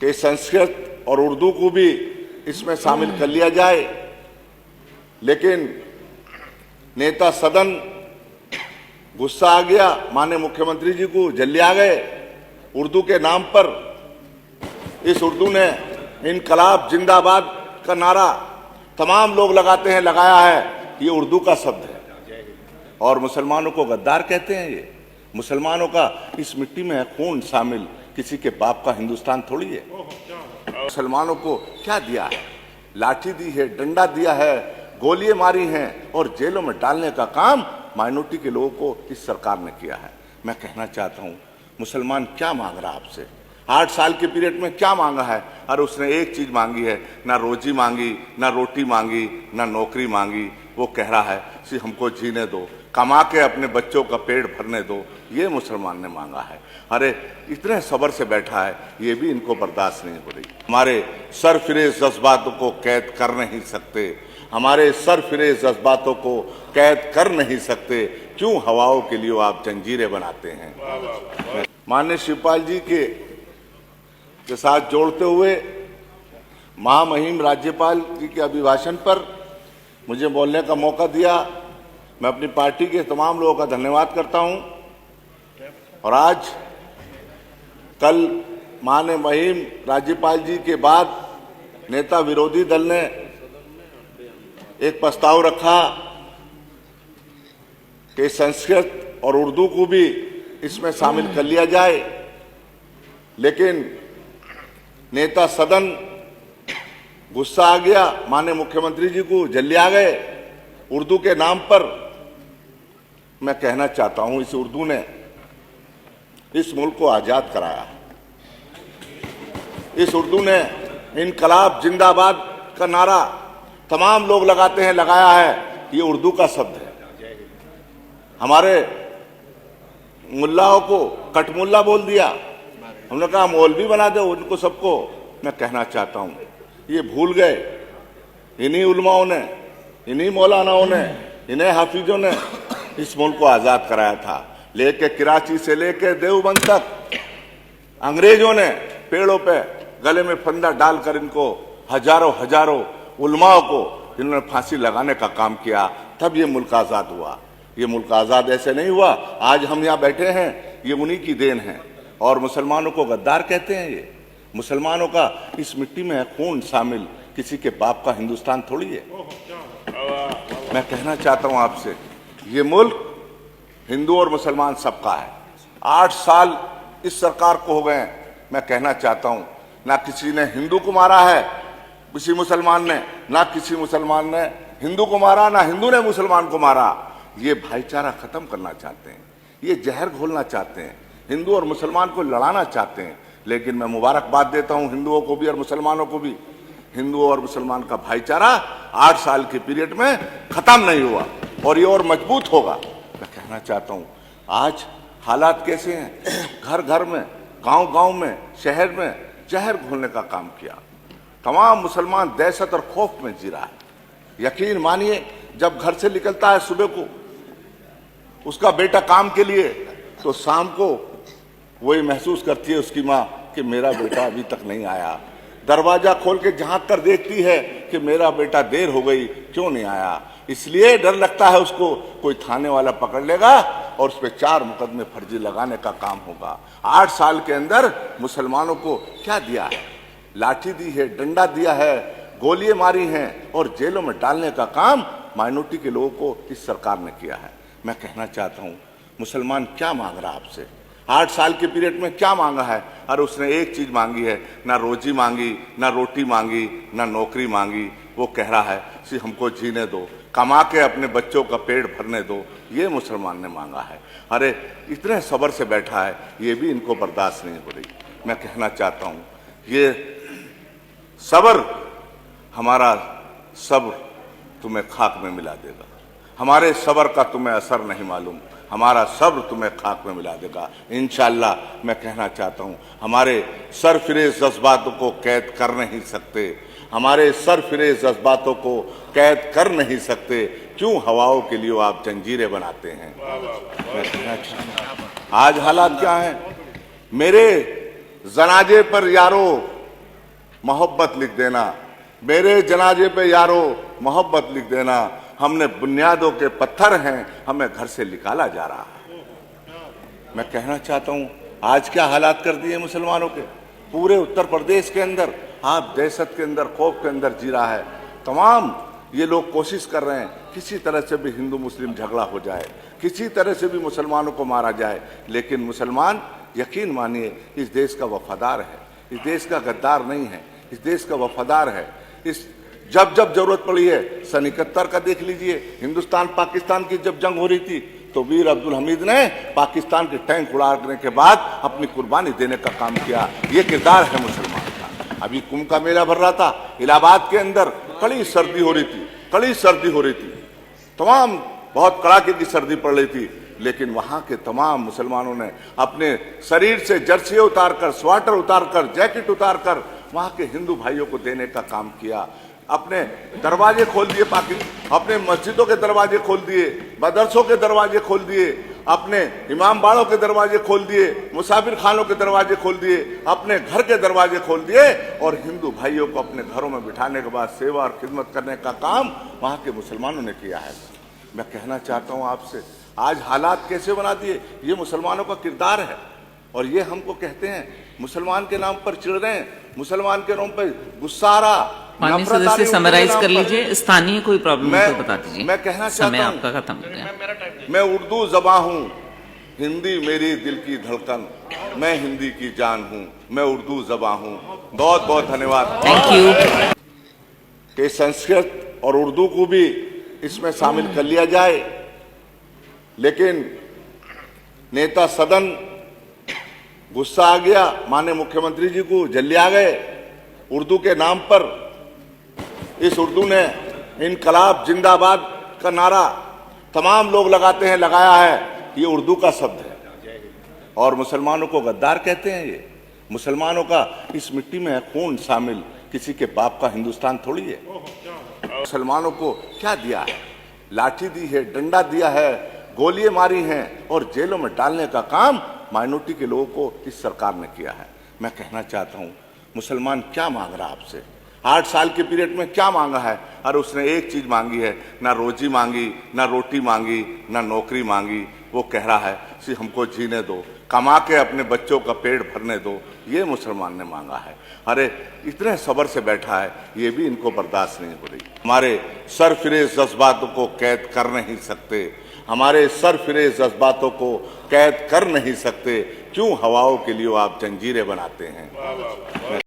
कि संस्कृत और उर्दू को भी इसमें शामिल कर लिया जाए, लेकिन नेता सदन गुस्सा आ गया, माननीय मुख्यमंत्री जी को जल्दी आ गए उर्दू के नाम पर। इस उर्दू ने इनकलाब जिंदाबाद का नारा तमाम लोग लगाते हैं, लगाया है। ये उर्दू का शब्द है और मुसलमानों को गद्दार कहते हैं। ये मुसलमानों का इस मिट्टी में है खून शामिल, किसी के बाप का हिंदुस्तान थोड़ी है। मुसलमानों को क्या दिया है? लाठी दी है, डंडा दिया है, गोलियां मारी हैं और जेलों में डालने का काम माइनॉरिटी के लोगों को इस सरकार ने किया है। मैं कहना चाहता हूं, मुसलमान क्या मांग रहा है आपसे? 8 साल के पीरियड में क्या मांगा है? अरे उसने एक चीज मांगी है, ना रोजी मांगी, ना रोटी मांगी, ना नौकरी मांगी। वो कह रहा है कि हमको जीने दो, कमा के अपने बच्चों का पेट भरने दो। ये मुसलमान ने मांगा है। अरे इतने सब्र से बैठा है, ये भी इनको बर्दाश्त नहीं हो रही। हमारे सरफिरेज जज्बातों को कैद कर नहीं सकते, हमारे सरफिरेज जज्बातों को कैद कर नहीं सकते। क्यों हवाओं के लिए आप जंजीरें बनाते हैं? माननीय शिवपाल जी के साथ जोड़ते हुए महामहिम राज्यपाल जी के अभिभाषण पर मुझे बोलने का मौका दिया। मैं अपनी पार्टी के तमाम लोगों का धन्यवाद करता हूं। और आज कल माननीय महिम राज्यपाल जी के बाद नेता विरोधी दल ने एक प्रस्ताव रखा कि संस्कृत और उर्दू को भी इसमें शामिल कर लिया जाए, लेकिन नेता सदन गुस्सा आ गया, माननीय मुख्यमंत्री जी को जल्दी आ गए उर्दू के नाम पर। मैं कहना चाहता हूं, इस उर्दू ने इस मुल्क को आजाद कराया। इस उर्दू ने इनकलाब जिंदाबाद का नारा तमाम लोग लगाते हैं, लगाया है। ये उर्दू का शब्द है। हमारे मुल्लाओं को कटमुल्ला बोल दिया, हमने कहा मौलवी बना दो उनको सबको। मैं कहना चाहता हूं, ये भूल गए इन्हीं उलमाओं ने, इन्हीं मौलानाओं ने, इन्हीं हाफिजों ने इस मुल्क को आजाद कराया था। लेके कराची से लेके देवबंद तक अंग्रेजों ने पेड़ों पे गले में फंदा डालकर इनको हजारों उलमाओं को इन्होंने फांसी लगाने का काम किया, तब ये मुल्क आजाद हुआ। ये मुल्क आजाद ऐसे नहीं हुआ। आज हम यहाँ बैठे हैं, ये उन्हीं की देन है। और मुसलमानों को गद्दार कहते हैं। ये मुसलमानों का इस मिट्टी में है खून शामिल, किसी के बाप का हिंदुस्तान थोड़ी है। मैं कहना चाहता हूं आपसे, ये मुल्क हिंदू और मुसलमान सबका है। 8 साल इस सरकार को हो गए हैं। मैं कहना चाहता हूं, ना किसी ने हिंदू को मारा है, किसी मुसलमान ने, ना किसी मुसलमान ने हिंदू को मारा, ना हिंदू ने मुसलमान को मारा। ये भाईचारा खत्म करना चाहते हैं, ये जहर घोलना चाहते हैं, हिंदू और मुसलमान को लड़ाना चाहते हैं। लेकिन मैं मुबारकबाद देता हूं हिंदुओं को भी और मुसलमानों को भी। हिंदू और मुसलमान का भाईचारा 8 साल के पीरियड में खत्म नहीं हुआ और ये और मजबूत होगा। मैं कहना चाहता हूं, आज हालात कैसे हैं? घर घर में, गांव गांव में, शहर में जहर घोलने का काम किया। तमाम मुसलमान दहशत और खौफ में जी रहा है। यकीन मानिए, जब घर से निकलता है सुबह को उसका बेटा काम के लिए, तो शाम को वही महसूस करती है उसकी माँ कि मेरा बेटा अभी तक नहीं आया। दरवाजा खोल के झांक कर देखती है कि मेरा बेटा देर हो गई, क्यों नहीं आया। इसलिए डर लगता है उसको कोई थाने वाला पकड़ लेगा और उस पर 4 मुकदमे फर्जी लगाने का काम होगा। 8 साल के अंदर मुसलमानों को क्या दिया है? लाठी दी है, डंडा दिया है, गोलियां मारी हैं और जेलों में डालने का काम माइनॉरिटी के लोगों को इस सरकार ने किया है। मैं कहना चाहता हूं, मुसलमान क्या मांग रहा है आपसे? 8 साल के पीरियड में क्या मांगा है? अरे उसने एक चीज मांगी है, ना रोजी मांगी, ना रोटी मांगी, ना नौकरी मांगी। वो कह रहा है कि हमको जीने दो, कमा के अपने बच्चों का पेट भरने दो। ये मुसलमान ने मांगा है। अरे इतने सब्र से बैठा है, ये भी इनको बर्दाश्त नहीं हो रही। मैं कहना चाहता हूं, ये सब्र, हमारा सब्र तुम्हें खाक में मिला देगा। हमारे सब्र का तुम्हें असर नहीं मालूम, हमारा सब्र तुम्हें खाक में मिला देगा इंशाअल्लाह। मैं कहना चाहता हूं, हमारे सरफिरेज जज्बातों को कैद कर नहीं सकते, हमारे सरफिरेज जज्बातों को कैद कर नहीं सकते। क्यों हवाओं के लिए आप जंजीरें बनाते हैं? मैं कहना चाहता हूं, आज हालात क्या हैं? मेरे जनाजे पर यारो मोहब्बत लिख देना, मेरे जनाजे पे यारो मोहब्बत लिख देना, हमने बुनियादों के पत्थर हैं, हमें घर से निकाला जा रहा है। मैं कहना चाहता हूं, आज क्या हालात कर दिए मुसलमानों के। पूरे उत्तर प्रदेश के अंदर आप दहशत के अंदर, खौफ के अंदर जी रहा है। तमाम ये लोग कोशिश कर रहे हैं किसी तरह से भी हिंदू मुस्लिम झगड़ा हो जाए, किसी तरह से भी मुसलमानों को मारा जाए, लेकिन मुसलमान यकीन मानिए इस देश का वफादार है, इस देश का गद्दार नहीं है, इस देश का वफादार है। इस जब जब जरूरत पड़ी है, सन 71 का देख लीजिए, हिंदुस्तान पाकिस्तान की जब जंग हो रही थी तो वीर अब्दुल हमीद ने पाकिस्तान के टैंक उड़ाने के बाद अपनी कुर्बानी देने का काम किया। ये किरदार है मुसलमान का। अभी कुंभ का मेला भर रहा था इलाहाबाद के अंदर, कड़ी सर्दी हो रही थी, कड़ी सर्दी हो रही थी, तमाम बहुत कड़ाके की सर्दी पड़ रही थी, लेकिन वहां के तमाम मुसलमानों ने अपने शरीर से जर्सी उतारकर, स्वेटर उतारकर, जैकेट उतारकर वहां के हिंदू भाइयों को देने का काम किया। अपने दरवाजे खोल दिए, अपने मस्जिदों के दरवाजे खोल दिए, मदरसों के दरवाजे खोल दिए, अपने इमाम बाड़ों के दरवाजे खोल दिए, मुसाफिर खानों के दरवाजे खोल दिए, अपने घर के दरवाजे खोल दिए और हिंदू भाइयों को अपने घरों में बिठाने के बाद सेवा और खिदमत करने का काम वहां के मुसलमानों ने किया है। मैं कहना चाहता हूं आपसे, आज हालात कैसे बना दिए, ये मुसलमानों का किरदार है। और ये हमको कहते हैं मुसलमान के नाम पर चिढ़ रहे हैं, मुसलमान के नाम पर गुस्सा आ रहा। माननीय सदस्य समराइज कर लीजिए, स्थानीय कोई प्रॉब्लम है तो बता दीजिए। मैं कहना चाहता समय आपका खत्म हो गया। मैं उर्दू ज़बां हूँ, हिंदी मेरी दिल की धड़कन, मैं हिंदी की जान हूँ, मैं उर्दू ज़बां हूँ। बहुत बहुत धन्यवाद। Thank you. कि संस्कृत और उर्दू को भी इसमें शामिल कर लिया जाए, लेकिन नेता सदन गुस्सा आ गया, माननीय मुख्यमंत्री जी को जल्दी आ गए उर्दू के नाम पर। इस उर्दू ने इनकलाब जिंदाबाद का नारा तमाम लोग लगाते हैं, लगाया है, ये उर्दू का शब्द है और मुसलमानों को गद्दार कहते हैं। ये मुसलमानों का इस मिट्टी में है खून शामिल, किसी के बाप का हिंदुस्तान थोड़ी है। मुसलमानों को क्या दिया है? लाठी दी है, डंडा दिया है, गोलियां मारी हैं और जेलों में डालने का काम माइनॉरिटी के लोगों को इस सरकार ने किया है। मैं कहना चाहता हूं, मुसलमान क्या मांग रहा है आपसे? 8 साल के पीरियड में क्या मांगा है? और उसने एक चीज मांगी है, ना रोजी मांगी, ना रोटी मांगी, ना नौकरी मांगी। वो कह रहा है कि हमको जीने दो, कमा के अपने बच्चों का पेट भरने दो, ये मुसलमान ने मांगा है। अरे इतने सब्र से बैठा है, ये भी इनको बर्दाश्त नहीं हो रही। हमारे सरफिरेज जज्बातों को कैद कर नहीं सकते, हमारे सरफिरेज जज्बातों को कैद कर नहीं सकते, क्यों हवाओं के लिए आप जंजीरें बनाते हैं?